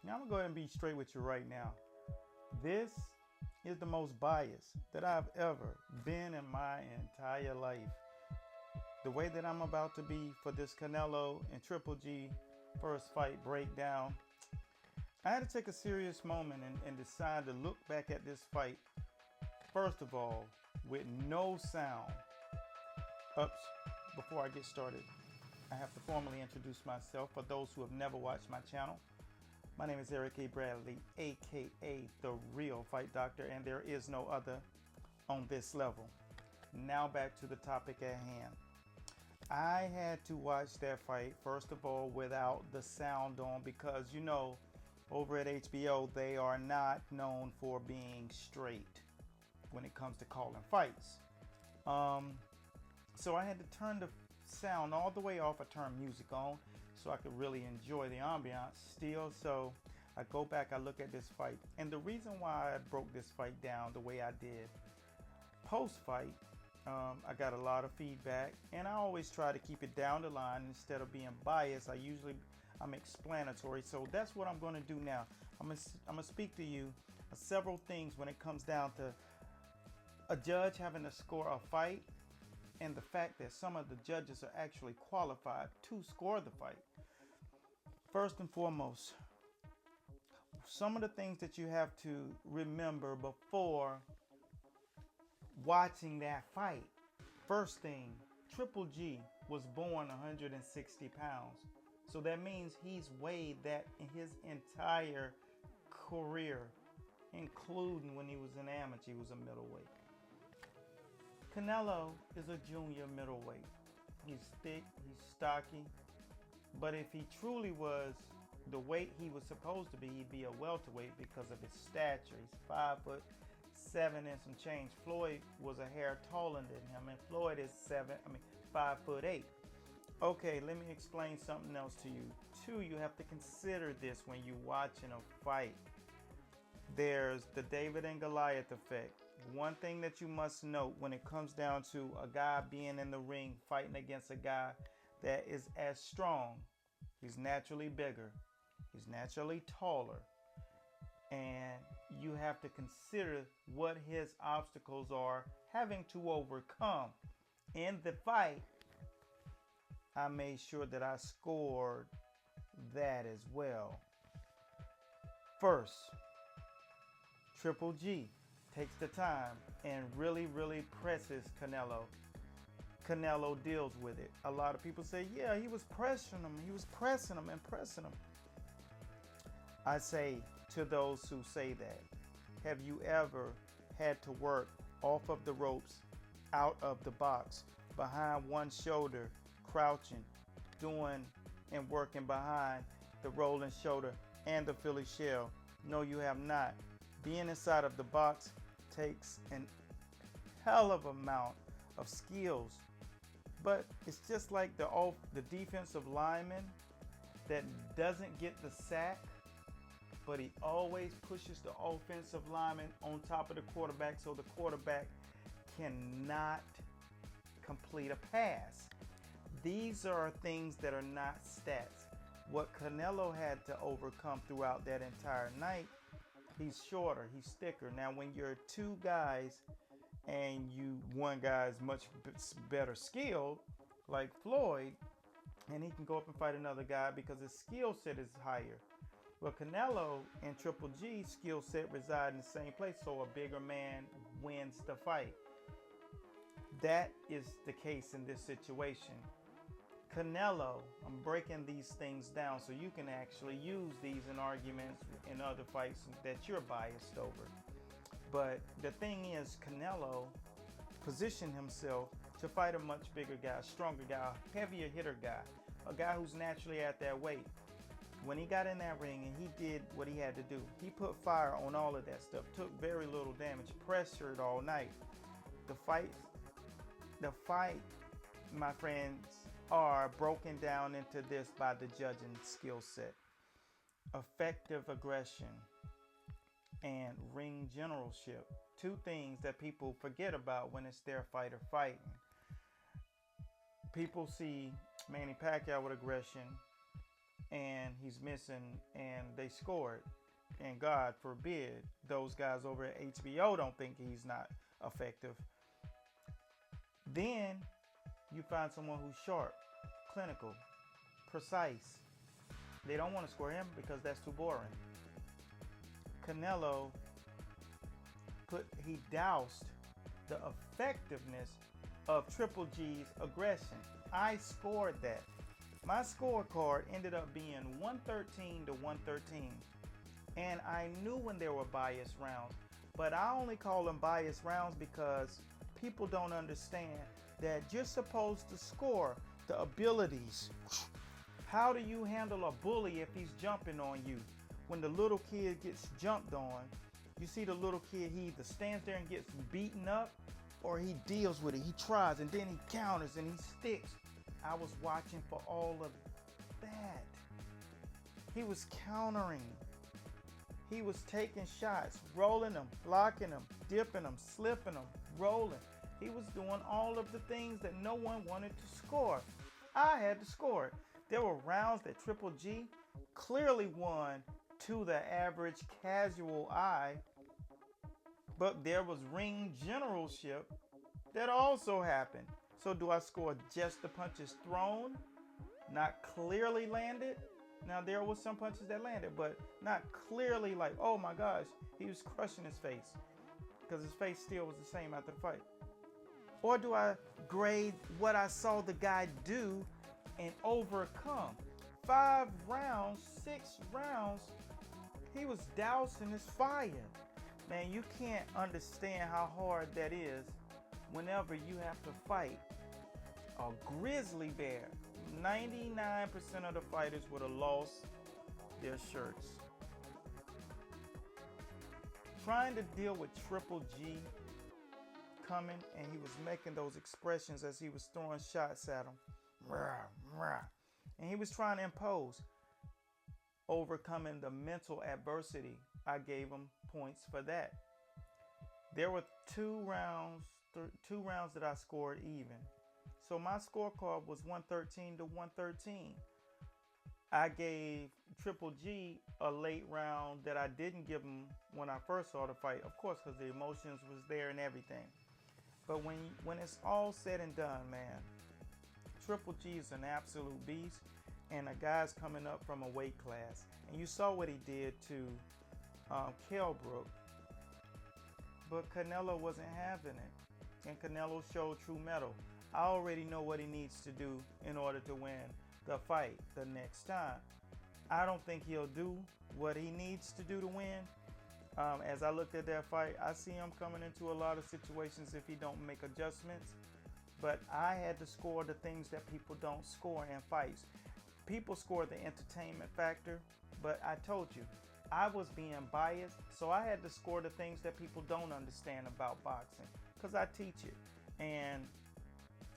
Now I'm gonna go ahead and be straight with you right now. This is the most biased that I've ever been in my entire life. The way that I'm about to be for this Canelo and Triple G first fight breakdown, I had to take a serious moment and decide to look back at this fight, first of all, with no sound. Oops, before I get started, I have to formally introduce myself for those who have never watched my channel. My name is Eric A. Bradley, aka The Real Fight Doctor, and there is no other on this level. Now back to the topic at hand. I had to watch that fight, first of all, without the sound on because, you know, over at HBO, they are not known for being straight when it comes to calling fights. So I had to turn the sound all the way off. I turned music on so I could really enjoy the ambiance still. So I go back, I look at this fight. And the reason why I broke this fight down the way I did post-fight, I got a lot of feedback, and I always try to keep it down the line instead of being biased. I'm explanatory, so that's what I'm going to do now. I'm gonna speak to you several things when it comes down to a judge having to score a fight and the fact that some of the judges are actually qualified to score the fight. First and foremost, some of the things that you have to remember before watching that fight. First thing, Triple G was born 160 pounds. So that means he's weighed that in his entire career, including when he was an amateur, he was a middleweight. Canelo is a junior middleweight. He's thick, he's stocky, but if he truly was the weight he was supposed to be, he'd be a welterweight because of his stature. He's 5'7" and some change. Floyd was a hair taller than him, and Floyd is 5'8". Okay, let me explain something else to you. Two, you have to consider this when you're watching a fight. There's the David and Goliath effect. One thing that you must note when it comes down to a guy being in the ring fighting against a guy that is as strong, he's naturally bigger, he's naturally taller, and you have to consider what his obstacles are having to overcome. In the fight, I made sure that I scored that as well. First, Triple G takes the time and really presses Canelo. Canelo deals with it. A lot of people say, yeah, he was pressing him. He was pressing him and pressing him. I say to those who say that, have you ever had to work off of the ropes, out of the box, behind one shoulder, crouching, doing and working behind the rolling shoulder and the Philly shell? No, you have not. Being inside of the box takes an hell of amount of skills, but it's just like the defensive lineman that doesn't get the sack, but he always pushes the offensive lineman on top of the quarterback so the quarterback cannot complete a pass. These are things that are not stats. What Canelo had to overcome throughout that entire night, he's shorter, he's thicker. Now when you're two guys and one guy is much better skilled, like Floyd, and he can go up and fight another guy because his skill set is higher. Well, Canelo and Triple G's skill set reside in the same place, so a bigger man wins the fight. That is the case in this situation. Canelo, I'm breaking these things down so you can actually use these in arguments in other fights that you're biased over. But the thing is, Canelo positioned himself to fight a much bigger guy, stronger guy, heavier hitter guy, a guy who's naturally at that weight. When he got in that ring and he did what he had to do, he put fire on all of that stuff, took very little damage, pressured all night. The fight, my friends, are broken down into this by the judging skill set: effective aggression and ring generalship. Two things that people forget about when it's their fighter fighting. People see Manny Pacquiao with aggression and and he's missing and they scored. And God forbid those guys over at HBO don't think he's not effective. Then you find someone who's sharp, clinical, precise. They don't want to score him because that's too boring. Canelo he doused the effectiveness of Triple G's aggression. I scored that. My scorecard ended up being 113 to 113. And I knew when there were biased rounds, but I only call them biased rounds because people don't understand that you're supposed to score the abilities. How do you handle a bully if he's jumping on you? When the little kid gets jumped on, you see the little kid, he either stands there and gets beaten up or he deals with it. He tries and then he counters and he sticks. I was watching for all of that. He was countering. He was taking shots, rolling them, blocking them, dipping them, slipping them, rolling. He was doing all of the things that no one wanted to score. I had to score it. There were rounds that Triple G clearly won to the average casual eye, but there was ring generalship that also happened. So do I score just the punches thrown, not clearly landed? Now there were some punches that landed, but not clearly like, oh my gosh, he was crushing his face, because his face still was the same after the fight. Or do I grade what I saw the guy do and overcome? 5 rounds, 6 rounds, he was dousing his fire. Man, you can't understand how hard that is whenever you have to fight a grizzly bear. 99% of the fighters would have lost their shirts. Trying to deal with Triple G coming, and he was making those expressions as he was throwing shots at him. And he was trying to impose. Overcoming the mental adversity, I gave him points for that. There were 2 rounds that I scored even. So my scorecard was 113 to 113. I gave Triple G a late round that I didn't give him when I first saw the fight, of course, because the emotions was there and everything. But when it's all said and done, man, Triple G is an absolute beast, and a guy's coming up from a weight class. And you saw what he did to Kell Brook, but Canelo wasn't having it, and Canelo showed true mettle. I already know what he needs to do in order to win the fight the next time. I don't think he'll do what he needs to do to win. As I looked at that fight, I see him coming into a lot of situations if he don't make adjustments. But I had to score the things that people don't score in fights. People score the entertainment factor, but I told you, I was being biased, so I had to score the things that people don't understand about boxing, because I teach it. And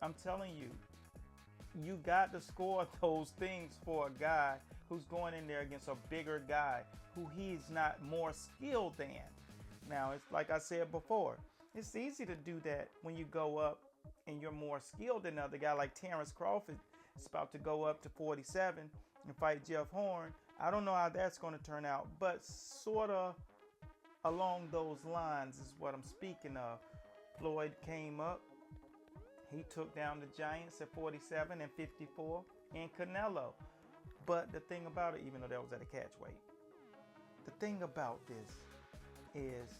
I'm telling you, you got to score those things for a guy who's going in there against a bigger guy who he's not more skilled than. Now, it's like I said before, it's easy to do that when you go up and you're more skilled than another guy. Like Terrence Crawford is about to go up to 47 and fight Jeff Horn. I don't know how that's going to turn out, but sort of along those lines is what I'm speaking of. Floyd came up. He took down the Giants at 47 and 54 in Canelo. But the thing about it, even though that was at a catch weight, the thing about this is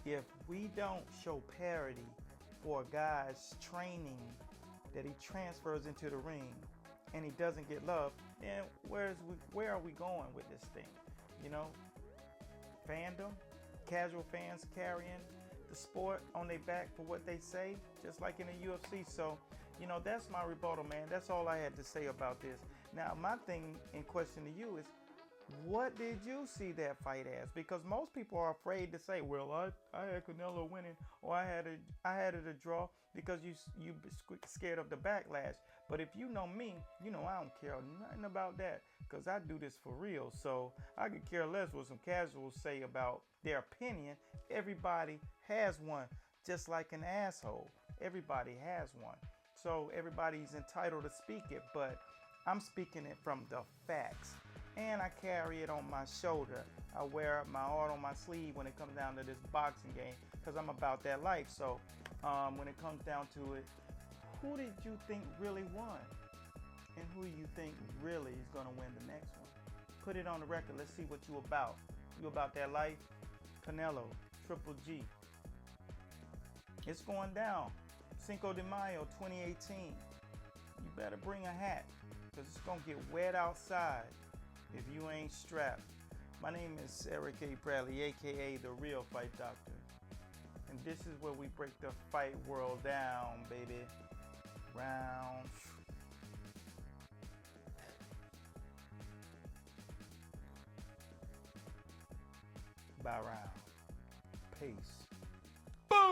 if we don't show parity for a guy's training that he transfers into the ring and he doesn't get love, then where are we going with this thing? You know, fandom, casual fans carrying the sport on their back for what they say, just like in the UFC. So, you know, that's my rebuttal, man. That's all I had to say about this. Now, my thing in question to you is, what did you see that fight as? Because most people are afraid to say, well, I had Canelo winning, or I had it a draw, because you scared of the backlash. But if you know me, you know I don't care nothing about that, because I do this for real. So I could care less what some casuals say about their opinion. Everybody has one, just like an asshole. Everybody has one. So everybody's entitled to speak it. But I'm speaking it from the facts. And I carry it on my shoulder. I wear my heart on my sleeve when it comes down to this boxing game because I'm about that life. So when it comes down to it, who did you think really won? And who you think really is going to win the next one? Put it on the record. Let's see what you about. You about that life? CANELO, Triple G. It's going down. Cinco de Mayo 2018. You better bring a hat because it's going to get wet outside if you ain't strapped. My name is Eric A. Bradley, aka The Real Fight Doctor. And this is where we break the fight world down, baby. Round by round. Peace. Boom!